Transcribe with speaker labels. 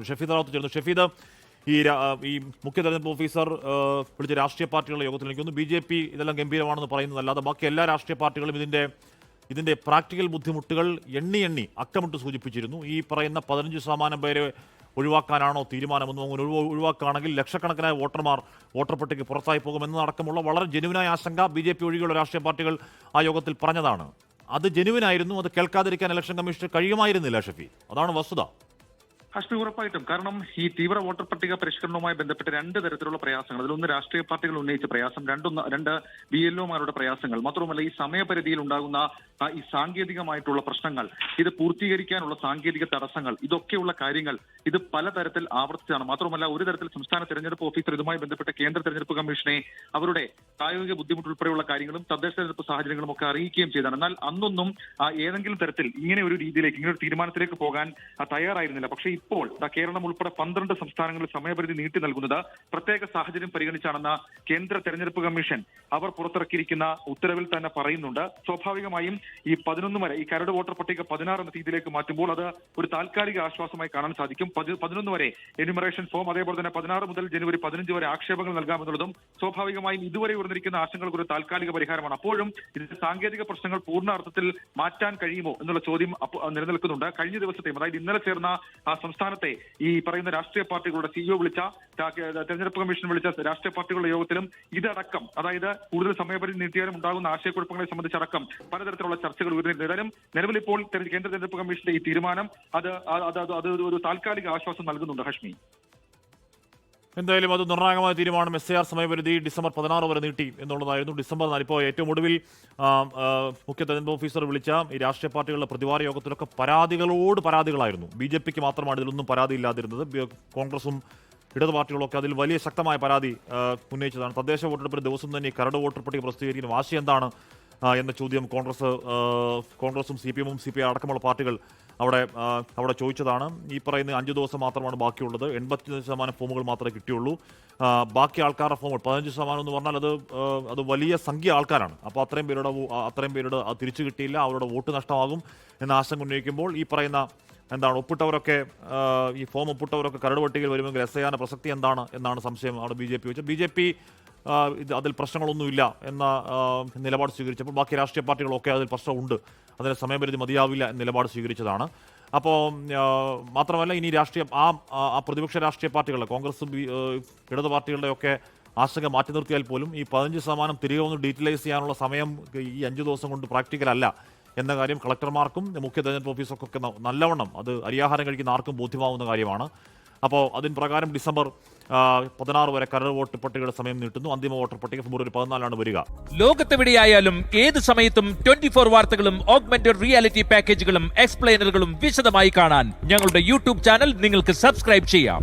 Speaker 1: ഷഫീദ് റാവത്ത് ചേർന്നു. ഷഫീദ്, ഈ മുഖ്യ തെരഞ്ഞെടുപ്പ് ഓഫീസർ വിളിച്ച രാഷ്ട്രീയ പാർട്ടികളുടെ യോഗത്തിൽ എനിക്ക് തോന്നുന്നു BJP ഇതെല്ലാം ഗംഭീരമാണെന്ന് പറയുന്നതല്ലാതെ ബാക്കി എല്ലാ രാഷ്ട്രീയ പാർട്ടികളും ഇതിന്റെ പ്രാക്ടിക്കൽ ബുദ്ധിമുട്ടുകൾ എണ്ണി അക്കമിട്ട് സൂചിപ്പിച്ചിരുന്നു. ഈ പറയുന്ന 15% പേരെ ഒഴിവാക്കാനാണോ തീരുമാനമെന്നും അങ്ങനെ ഒഴിവാക്കുകയാണെങ്കിൽ ലക്ഷക്കണക്കിനായ വോട്ടർമാർ വോട്ടർ പട്ടികയ്ക്ക് പുറത്തായി പോകുമെന്നതടക്കമുള്ള വളരെ ജെനുവിനായ ആശങ്ക BJP ഒഴികെയുള്ള രാഷ്ട്രീയ പാർട്ടികൾ ആ യോഗത്തിൽ പറഞ്ഞതാണ്. അത് ജെനുവിനായിരുന്നു. അത് കേൾക്കാതിരിക്കാൻ ഇലക്ഷൻ കമ്മീഷന് കഴിയുമായിരുന്നില്ല ഷഫി. അതാണ് വസ്തുത.
Speaker 2: ഹാഷ്മി, ഉറപ്പായിട്ടും. കാരണം ഈ തീവ്ര വോട്ടർ പട്ടിക പരിഷ്കരണവുമായി ബന്ധപ്പെട്ട് രണ്ട് തരത്തിലുള്ള പ്രയാസങ്ങൾ, അതിലൊന്ന് രാഷ്ട്രീയ പാർട്ടികൾ ഉന്നയിച്ച പ്രയാസം, രണ്ട് BLOമാരുടെ പ്രയാസങ്ങൾ, മാത്രവുമല്ല ഈ സമയപരിധിയിൽ ഉണ്ടാകുന്ന ഈ സാങ്കേതികമായിട്ടുള്ള പ്രശ്നങ്ങൾ, ഇത് പൂർത്തീകരിക്കാനുള്ള സാങ്കേതിക തടസ്സങ്ങൾ, ഇതൊക്കെയുള്ള കാര്യങ്ങൾ ഇത് പലതരത്തിൽ ആവർത്തിച്ചാണ്. മാത്രമല്ല ഒരു തരത്തിൽ സംസ്ഥാന തെരഞ്ഞെടുപ്പ് ഓഫീസർ ഇതുമായി ബന്ധപ്പെട്ട കേന്ദ്ര തെരഞ്ഞെടുപ്പ് കമ്മീഷനെ അവരുടെ പ്രായോഗിക ബുദ്ധിമുട്ട് ഉൾപ്പെടെയുള്ള കാര്യങ്ങളും തദ്ദേശ തെരഞ്ഞെടുപ്പ് സാഹചര്യങ്ങളും ഒക്കെ അറിയിക്കുകയും ചെയ്താണ്. എന്നാൽ അന്നൊന്നും ഏതെങ്കിലും തരത്തിൽ ഇങ്ങനെ ഒരു തീരുമാനത്തിലേക്ക് പോകാൻ തയ്യാറായിരുന്നില്ല. പക്ഷേ ഇപ്പോൾ കേരളം ഉൾപ്പെടെ 12 സംസ്ഥാനങ്ങളിൽ സമയപരിധി നീട്ടി നൽകുന്നത് പ്രത്യേക സാഹചര്യം പരിഗണിച്ചാണെന്ന് കേന്ദ്ര തെരഞ്ഞെടുപ്പ് കമ്മീഷൻ അവർ പുറത്തിറക്കിയിരിക്കുന്ന ഉത്തരവിൽ തന്നെ പറയുന്നുണ്ട്. സ്വാഭാവികമായും ഈ 11 വരെ ഈ കരട് വോട്ടർ പട്ടിക 16 എന്ന തീയതിയിലേക്ക് മാറ്റുമ്പോൾ അത് ഒരു താൽക്കാലിക ആശ്വാസമായി കാണാൻ സാധിക്കും. 11 വരെ എന്യൂമറേഷൻ ഫോം, അതേപോലെ തന്നെ 16 മുതൽ ജനുവരി 15 വരെ ആക്ഷേപങ്ങൾ നൽകാമെന്നുള്ളതും സ്വാഭാവികമായും ഇതുവരെ ഉയർന്നിരിക്കുന്ന ആശങ്കകൾക്ക് ഒരു താൽക്കാലിക പരിഹാരമാണ്. അപ്പോഴും ഇതിന്റെ സാങ്കേതിക പ്രശ്നങ്ങൾ പൂർണ്ണ അർത്ഥത്തിൽ മാറ്റാൻ കഴിയുമോ എന്നുള്ള ചോദ്യം നിലനിൽക്കുന്നുണ്ട്. കഴിഞ്ഞ ദിവസത്തെയും, അതായത് ഇന്നലെ ചേർന്ന സംസ്ഥാനത്തെ ഈ പറയുന്ന രാഷ്ട്രീയ പാർട്ടികളുടെ CEO വിളിച്ച, തെരഞ്ഞെടുപ്പ് കമ്മീഷൻ വിളിച്ച രാഷ്ട്രീയ പാർട്ടികളുടെ യോഗത്തിലും ഇതടക്കം, അതായത് കൂടുതൽ സമയപരിധി നീട്ടിയാലും ഉണ്ടാകുന്ന ആശയക്കുഴപ്പങ്ങളെ സംബന്ധിച്ചടക്കം പലതരത്തിലുള്ള ചർച്ചകൾ ഉയർന്നിരുന്നു. നിലവിൽ ഇപ്പോൾ കേന്ദ്ര തെരഞ്ഞെടുപ്പ് കമ്മീഷന്റെ ഈ തീരുമാനം അത് ഒരു താൽക്കാലിക ആശ്വാസം നൽകുന്നുണ്ട്. ഹാഷ്മി,
Speaker 1: എന്തായാലും അത് നിർണായകമായ തീരുമാനം. SIR സമയപരിധി ഡിസംബർ 16 വരെ നീട്ടി എന്നുള്ളതായിരുന്നു. ഡിസംബർ 4 ഇപ്പോൾ ഏറ്റവും ഒടുവിൽ മുഖ്യ തെരഞ്ഞെടുപ്പ് ഓഫീസർ വിളിച്ച ഈ രാഷ്ട്രീയ പാർട്ടികളുടെ പ്രതിവാര യോഗത്തിലൊക്കെ പരാതികളായിരുന്നു. BJPക്ക് മാത്രമാണ് ഇതിലൊന്നും പരാതി ഇല്ലാതിരുന്നത്. കോൺഗ്രസും ഇടത് പാർട്ടികളൊക്കെ അതിൽ വലിയ ശക്തമായ പരാതി ഉന്നയിച്ചതാണ്. തദ്ദേശ വോട്ടെടുപ്പിന് ദിവസം തന്നെ ഈ കരട് വോട്ടർ പട്ടിക പ്രസിദ്ധീകരിക്കുന്ന വാശി എന്താണ് എന്ന ചോദ്യം കോൺഗ്രസും CPM-ഉം CPI അടക്കമുള്ള പാർട്ടികൾ അവിടെ ചോദിച്ചതാണ്. ഈ പറയുന്ന 5 ദിവസം മാത്രമാണ് ബാക്കിയുള്ളത്. 85% ഫോമുകൾ മാത്രമേ കിട്ടിയുള്ളൂ. ബാക്കി ആൾക്കാരുടെ ഫോമുകൾ 15% എന്ന് പറഞ്ഞാൽ അത് വലിയ സംഖ്യ ആൾക്കാരാണ്. അപ്പോൾ അത്രയും പേരുടെ തിരിച്ചു കിട്ടിയില്ല, അവരുടെ വോട്ട് നഷ്ടമാകും എന്ന ആശങ്ക ഉന്നയിക്കുമ്പോൾ ഈ പറയുന്ന ഒപ്പിട്ടവരൊക്കെ, ഈ ഫോം ഒപ്പിട്ടവരൊക്കെ കരട് പട്ടികയിൽ വരുമെങ്കിൽ SIR പ്രസക്തി എന്നാണ് സംശയം അവിടെ BJP വെച്ചത്. BJP അതിൽ പ്രശ്നങ്ങളൊന്നുമില്ല എന്ന നിലപാട് സ്വീകരിച്ചപ്പോൾ ബാക്കി രാഷ്ട്രീയ പാർട്ടികളൊക്കെ അതിൽ പ്രശ്നമുണ്ട്, അതിന് സമയപരിധി മതിയാവില്ല എന്ന നിലപാട് സ്വീകരിച്ചതാണ്. അപ്പോൾ മാത്രമല്ല ഇനി ആ പ്രതിപക്ഷ രാഷ്ട്രീയ പാർട്ടികളുടെ, കോൺഗ്രസും ഇടത് പാർട്ടികളുടെയൊക്കെ ആശങ്ക മാറ്റി നിർത്തിയാൽ പോലും ഈ 15% തിരികെ ഒന്ന് ഡീറ്റലൈസ് ചെയ്യാനുള്ള സമയം ഈ 5 ദിവസം കൊണ്ട് പ്രാക്ടിക്കൽ അല്ല എന്ന കാര്യം കളക്ടർമാർക്കും മുഖ്യ തെരഞ്ഞെടുപ്പ് ഓഫീസർക്കൊക്കെ നല്ലവണ്ണം അത് അരിയാഹാരം കഴിക്കുന്ന ആർക്കും ബോധ്യമാവുന്ന കാര്യമാണ്. അപ്പോൾ അതിന് പ്രകാരം ഡിസംബർ 16 വരെ കരട് വോട്ടർ പട്ടികയുടെ സമയം നീട്ടുന്നു. അന്തിമ വോട്ടർ പട്ടിക ഫെബ്രുവരി 14 വരിക.
Speaker 3: ലോകത്തെവിടെയായാലും ഏത് സമയത്തും 24 വാർത്തകളും ഓഗ്മെന്റഡ് റിയാലിറ്റി പാക്കേജുകളും എക്സ്പ്ലെയിനറുകളും വിശദമായി കാണാൻ ഞങ്ങളുടെ YouTube ചാനൽ നിങ്ങൾക്ക് സബ്സ്ക്രൈബ് ചെയ്യാം.